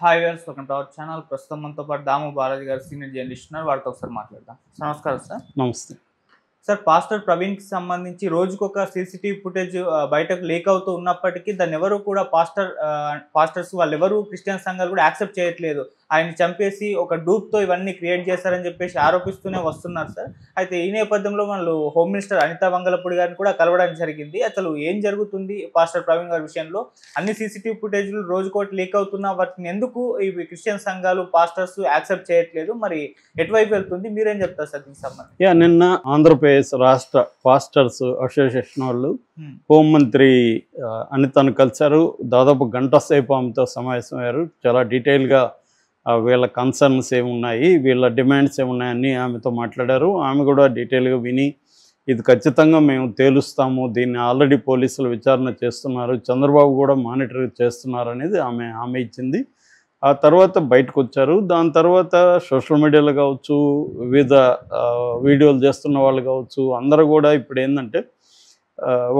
Hi viewers, welcome to our channel. ప్రస్తుతం మనతో పాటు దాము బాలాజీ గారు సీనియర్ జర్నలిస్ట్ ఉన్నారు. వారితో ఒకసారి మాట్లాడదాం. నమస్కారం సార్. నమస్తే సార్, పాస్టర్ ప్రవీణ్కి సంబంధించి రోజుకొక సీసీటీవీ ఫుటేజ్ బయటకు లీక్ అవుతూ ఉన్నప్పటికీ దాన్ని ఎవరు కూడా పాస్టర్స్ వాళ్ళెవరు క్రిస్టియన్ సంఘాలు కూడా యాక్సెప్ట్ చేయట్లేదు. ఆయన చంపేసి ఒక డూప్తో ఇవన్నీ క్రియేట్ చేశారని చెప్పేసి ఆరోపిస్తూనే వస్తున్నారు సార్. అయితే ఈ నేపథ్యంలో వాళ్ళు హోమ్ మినిస్టర్ అనితా వంగలపూడి గారిని కూడా కలవడం జరిగింది. అసలు ఏం జరుగుతుంది పాస్టర్ ప్రవీణ్ గారి విషయంలో? అన్ని సీసీటీవీ ఫుటేజ్లు రోజుకోటి లీక్ అవుతున్నా వాటిని ఎందుకు ఈ క్రిస్టియన్ సంఘాలు పాస్టర్స్ యాక్సెప్ట్ చేయట్లేదు? మరి ఎటువైపు వెళ్తుంది? మీరేం చెప్తారు సార్ దీనికి సంబంధించి? నిన్న ఆంధ్రప్రదేశ్ రాష్ట్ర పాస్టర్స్ అసోసియేషన్ వాళ్ళు హోంమంత్రి అనితను కలిశారు. దాదాపు గంట సేపు ఆమెతో సమావేశమయ్యారు. చాలా డీటెయిల్గా వీళ్ళ కన్సర్న్స్ ఏమున్నాయి, వీళ్ళ డిమాండ్స్ ఏమున్నాయని ఆమెతో మాట్లాడారు. ఆమె కూడా డీటెయిల్గా విని ఇది ఖచ్చితంగా మేము తేలుస్తాము, దీన్ని ఆల్రెడీ పోలీసులు విచారణ చేస్తున్నారు, చంద్రబాబు కూడా మానిటర్ చేస్తున్నారు అనేది ఆమె ఇచ్చింది. ఆ తర్వాత బయటకు వచ్చారు. దాని తర్వాత సోషల్ మీడియాలో కావచ్చు, వివిధ వీడియోలు చేస్తున్న వాళ్ళు కావచ్చు, అందరూ కూడా ఇప్పుడు ఏంటంటే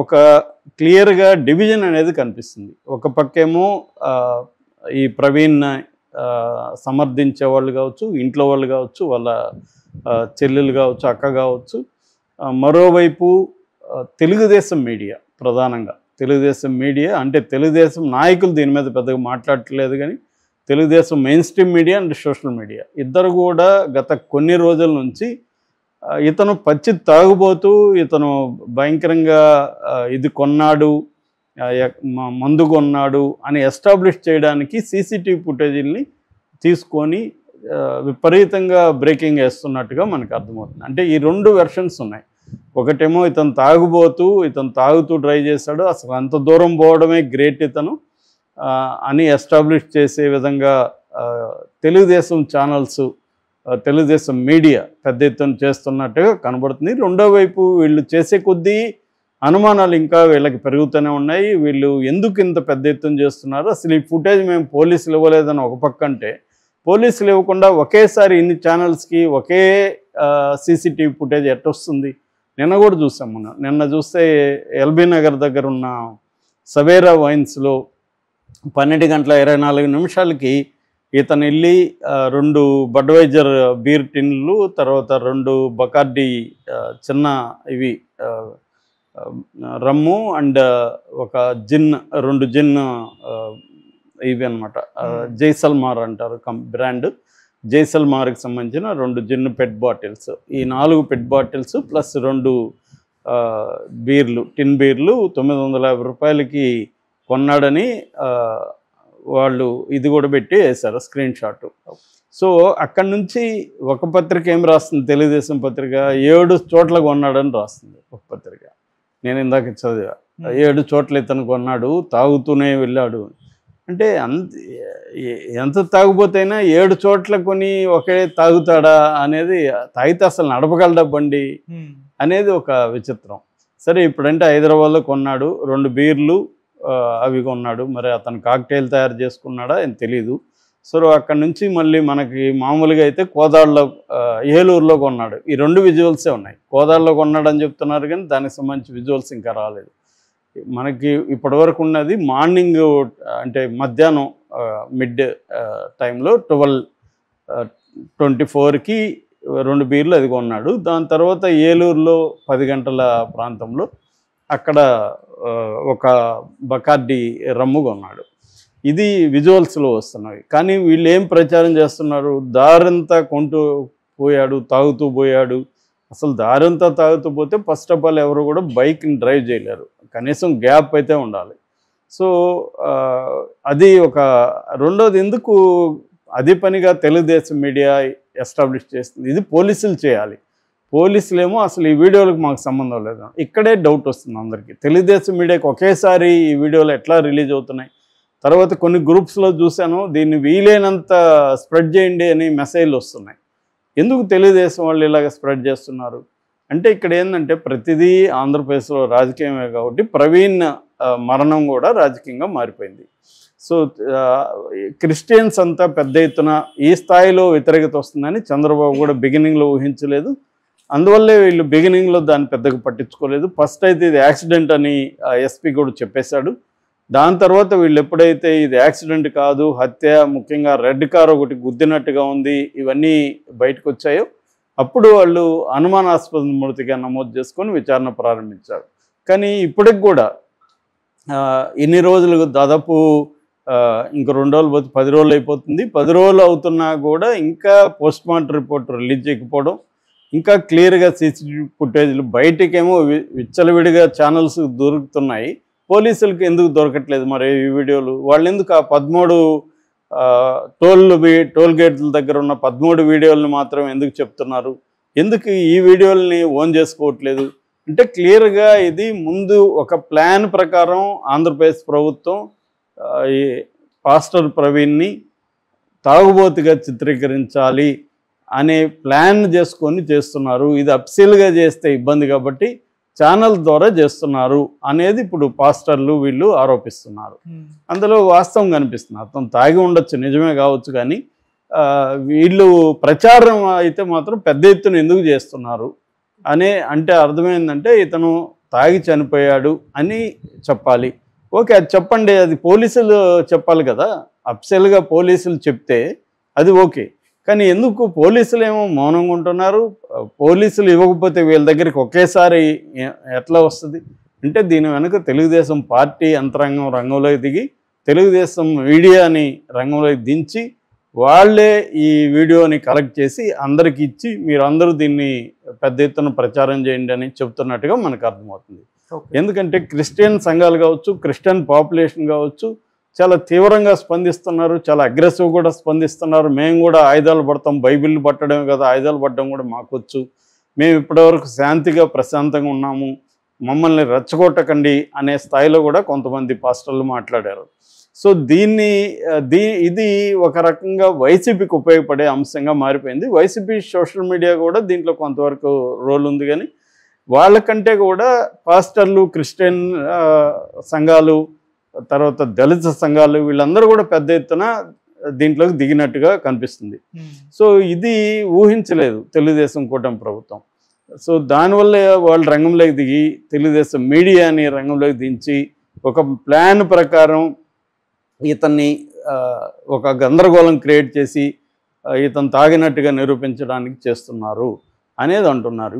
ఒక క్లియర్గా డివిజన్ అనేది కనిపిస్తుంది. ఒక పక్కేమో ఈ ప్రవీణ్ సమర్థించే వాళ్ళు కావచ్చు, ఇంట్లో వాళ్ళు కావచ్చు, వాళ్ళ చెల్లెలు కావచ్చు, అక్క కావచ్చు. మరోవైపు తెలుగుదేశం మీడియా, ప్రధానంగా తెలుగుదేశం మీడియా అంటే తెలుగుదేశం నాయకులు దీని మీద పెద్దగా మాట్లాడట్లేదు, కానీ Telugu Desam main stream media and social media ఇద్దరు కూడా గత కొన్ని రోజుల నుంచి ఇతను పచ్చి తాగుబోతూ, ఇతను భయంకరంగా ఇది కొన్నాడు, మందు కొన్నాడు అని ఎస్టాబ్లిష్ చేయడానికి సీసీటీవీ ఫుటేజీల్ని తీసుకొని విపరీతంగా బ్రేకింగ్ వేస్తున్నట్టుగా మనకు అర్థమవుతుంది. అంటే ఈ రెండు వెర్షన్స్ ఉన్నాయి. ఒకటేమో ఇతను తాగుతూ డ్రైవ్ చేశాడు, అసలు అంత దూరం పోవడమే గ్రేట్ ఇతను అని ఎస్టాబ్లిష్ చేసే విధంగా తెలుగుదేశం ఛానల్స్, తెలుగుదేశం మీడియా పెద్ద ఎత్తున చేస్తున్నట్టుగా కనబడుతుంది. రెండో వైపు వీళ్ళు చేసే కొద్దీ అనుమానాలు ఇంకా వీళ్ళకి పెరుగుతూనే ఉన్నాయి. వీళ్ళు ఎందుకు ఇంత పెద్ద ఎత్తున చేస్తున్నారు? అసలు ఈ ఫుటేజ్ మేము పోలీసులు ఇవ్వలేదని ఒక పక్క అంటే, పోలీసులు ఇవ్వకుండా ఒకేసారి ఇన్ని ఛానల్స్కి ఒకే సీసీటీవీ ఫుటేజ్ ఎట్టొస్తుంది? నిన్న కూడా చూసాం. నిన్న చూస్తే ఎల్బీ నగర్ దగ్గర ఉన్న సవేరా వైన్స్లో 12:24 ఇతను వెళ్ళి 2 బడ్వైజర్ బీర్ టిన్లు, తర్వాత 2 బకార్డీ చిన్న ఇవి రమ్ము అండ్ ఒక జిన్, 2 జిన్ ఇవి అనమాట, జైసల్మార్ అంటారు బ్రాండ్, జైసల్మార్కి సంబంధించిన 2 జిన్ పెట్ బాటిల్స్, ఈ 4 పెట్ బాటిల్స్ ప్లస్ 2 బీర్లు, టిన్ బీర్లు 950 రూపాయలకి కొన్నాడని వాళ్ళు ఇది కూడా పెట్టి వేశారు స్క్రీన్ షాట్. సో అక్కడి నుంచి ఒక పత్రిక ఏం రాస్తుంది, తెలుగుదేశం పత్రిక 7 చోట్ల కొన్నాడని రాస్తుంది ఒక పత్రిక. నేను ఇందాక చదివా, 7 చోట్ల ఇతను కొన్నాడు, తాగుతూనే వెళ్ళాడు. అంటే ఎంత తాగుపోతైనా 7 చోట్ల కొని ఒకే తాగుతాడా అనేది, తాగితే అసలు నడపగలడా బండి అనేది ఒక విచిత్రం. సరే, ఇప్పుడంటే హైదరాబాద్లో కొన్నాడు, 2 బీర్లు అవి కొన్నాడు. మరి అతను కాక్టైల్ తయారు చేసుకున్నాడా అని తెలీదు. సో అక్కడి నుంచి మళ్ళీ మనకి మామూలుగా అయితే కోదాడలో, ఏలూరులో కొన్నాడు. ఈ 2 విజువల్సే ఉన్నాయి. కోదాడలో కొన్నాడని చెప్తున్నారు, కానీ దానికి సంబంధించి విజువల్స్ ఇంకా రాలేదు. మనకి ఇప్పటివరకు ఉన్నది మార్నింగ్, అంటే మధ్యాహ్నం మిడ్ టైంలో 12:24కి 2 బీర్లు అది కొన్నాడు. దాని తర్వాత ఏలూరులో 10 గంటల ప్రాంతంలో అక్కడ ఒక బకార్డీ రమ్ము కొన్నాడు. ఇది విజువల్స్లో వస్తున్నవి. కానీ వీళ్ళు ఏం ప్రచారం చేస్తున్నారు? దారంతా కొంటూ పోయాడు, తాగుతూ పోయాడు. అసలు దారంతా తాగుతూ పోతే ఫస్ట్ ఆఫ్ ఆల్ ఎవరు కూడా బైక్ని డ్రైవ్ చేయలేరు, కనీసం గ్యాప్ అయితే ఉండాలి. సో అది ఒక రెండోది. ఎందుకు అదే పనిగా తెలుగుదేశం మీడియా ఎస్టాబ్లిష్ చేస్తుంది? ఇది పోలీసులు చేయాలి. పోలీసులేమో అసలు ఈ వీడియోలకు మాకు సంబంధం లేదు. ఇక్కడే డౌట్ వస్తుంది అందరికీ. తెలుగుదేశం మీడియాకి ఒకేసారి ఈ వీడియోలు ఎట్లా రిలీజ్ అవుతున్నాయి? తర్వాత కొన్ని గ్రూప్స్లో చూశాను, దీన్ని వీలైనంత స్ప్రెడ్ చేయండి అని మెసేజ్లు వస్తున్నాయి. ఎందుకు తెలుగుదేశం వాళ్ళు ఇలాగ స్ప్రెడ్ చేస్తున్నారు అంటే, ఇక్కడ ఏంటంటే ప్రతిదీ ఆంధ్రప్రదేశ్లో రాజకీయమే కాబట్టి ప్రవీణ్ మరణం కూడా రాజకీయంగా మారిపోయింది. సో క్రిస్టియన్స్ అంతా పెద్ద ఎత్తున ఈ స్థాయిలో వ్యతిరేకత వస్తుందని చంద్రబాబు కూడా బిగినింగ్లో ఊహించలేదు. అందువల్లే వీళ్ళు బిగినింగ్లో దాన్ని పెద్దగా పట్టించుకోలేదు. ఫస్ట్ అయితే ఇది యాక్సిడెంట్ అని ఎస్పీ కూడా చెప్పేశాడు. దాని తర్వాత వీళ్ళు ఎప్పుడైతే ఇది యాక్సిడెంట్ కాదు, హత్య, ముఖ్యంగా రెడ్ కార్ ఒకటి గుద్దినట్టుగా ఉంది, ఇవన్నీ బయటకు వచ్చాయో అప్పుడు వాళ్ళు అనుమానాస్పద మృతిగా నమోదు చేసుకొని విచారణ ప్రారంభించారు. కానీ ఇప్పటికి కూడా ఇన్ని రోజులు దాదాపు ఇంక 2 రోజులు పోతే 10 రోజులు అయిపోతుంది. 10 రోజులు అవుతున్నా కూడా ఇంకా పోస్ట్ మార్టం రిపోర్ట్ రిలీజ్ చేయకపోవడం, ఇంకా క్లియర్గా సీసీటీవీ ఫుటేజ్లు బయటకేమో విచ్చలవిడిగా ఛానల్స్ దొరుకుతున్నాయి, పోలీసులకు ఎందుకు దొరకట్లేదు మరి ఈ వీడియోలు? వాళ్ళు ఎందుకు ఆ 13 టోల్ గేట్ల దగ్గర ఉన్న 13 వీడియోలను మాత్రం ఎందుకు చెప్తున్నారు? ఎందుకు ఈ వీడియోలని ఓన్ చేసుకోవట్లేదు? అంటే క్లియర్గా ఇది ముందు ఒక ప్లాన్ ప్రకారం ఆంధ్రప్రదేశ్ ప్రభుత్వం ఈ పాస్టర్ ప్రవీణ్ని తాగుబోతుగా చిత్రీకరించాలి అనే ప్లాన్ చేసుకొని చేస్తున్నారు. ఇది అప్సీల్గా చేస్తే ఇబ్బంది కాబట్టి ఛానల్ ద్వారా చేస్తున్నారు అనేది ఇప్పుడు పాస్టర్లు వీళ్ళు ఆరోపిస్తున్నారు. అందులో వాస్తవం కనిపిస్తుంది. అతను తాగి ఉండొచ్చు, నిజమే కావచ్చు, కానీ వీళ్ళు ప్రచారం అయితే మాత్రం పెద్ద ఎత్తున ఎందుకు చేస్తున్నారు అంటే అర్థమైందంటే ఇతను తాగి చనిపోయాడు అని చెప్పాలి. ఓకే, అది చెప్పండి, అది పోలీసులు చెప్పాలి కదా. అఫ్సల్గా పోలీసులు చెప్తే అది ఓకే, కానీ ఎందుకు పోలీసులు ఏమో మౌనంగా ఉంటున్నారు? పోలీసులు ఇవ్వకపోతే వీళ్ళ దగ్గరికి ఒకేసారి ఎట్లా వస్తుంది? అంటే దీని వెనుక తెలుగుదేశం పార్టీ యంత్రాంగం రంగంలోకి దిగి తెలుగుదేశం మీడియాని రంగంలోకి దించి వాళ్ళే ఈ వీడియోని కలెక్ట్ చేసి అందరికి ఇచ్చి మీరందరూ దీన్ని పెద్ద ఎత్తున ప్రచారం చేయండి అని చెప్తున్నట్టుగా మనకు అర్థమవుతుంది. ఎందుకంటే క్రిస్టియన్ సంఘాలు కావచ్చు, క్రిస్టియన్ పాపులేషన్ కావచ్చు చాలా తీవ్రంగా స్పందిస్తున్నారు, చాలా అగ్రెసివ్ కూడా స్పందిస్తున్నారు. మేము కూడా ఆయుధాలు పడతాం, బైబిల్ పట్టడమే కదా, ఆయుధాలు పట్టడం కూడా మాకొచ్చు, మేము ఇప్పటివరకు శాంతిగా ప్రశాంతంగా ఉన్నాము, మమ్మల్ని రెచ్చగొట్టకండి అనే స్థాయిలో కూడా కొంతమంది పాస్టర్లు మాట్లాడారు. సో ఇది ఒక రకంగా వైసీపీకి ఉపయోగపడే అంశంగా మారిపోయింది. వైసీపీ సోషల్ మీడియా కూడా దీంట్లో కొంతవరకు రోల్ ఉంది, కానీ వాళ్ళకంటే కూడా పాస్టర్లు, క్రిస్టియన్ సంఘాలు, తర్వాత దళిత సంఘాలు వీళ్ళందరూ కూడా పెద్ద ఎత్తున దీంట్లోకి దిగినట్టుగా కనిపిస్తుంది. సో ఇది ఊహించలేదు తెలుగుదేశం కూటమి ప్రభుత్వం. సో దానివల్ల వాళ్ళు రంగంలోకి దిగి తెలుగుదేశం మీడియాని రంగంలోకి దించి ఒక ప్లాన్ ప్రకారం ఇతన్ని ఒక గందరగోళం క్రియేట్ చేసి ఇతను తాగినట్టుగా నిరూపించడానికి చేస్తున్నారు అనేది అంటున్నారు.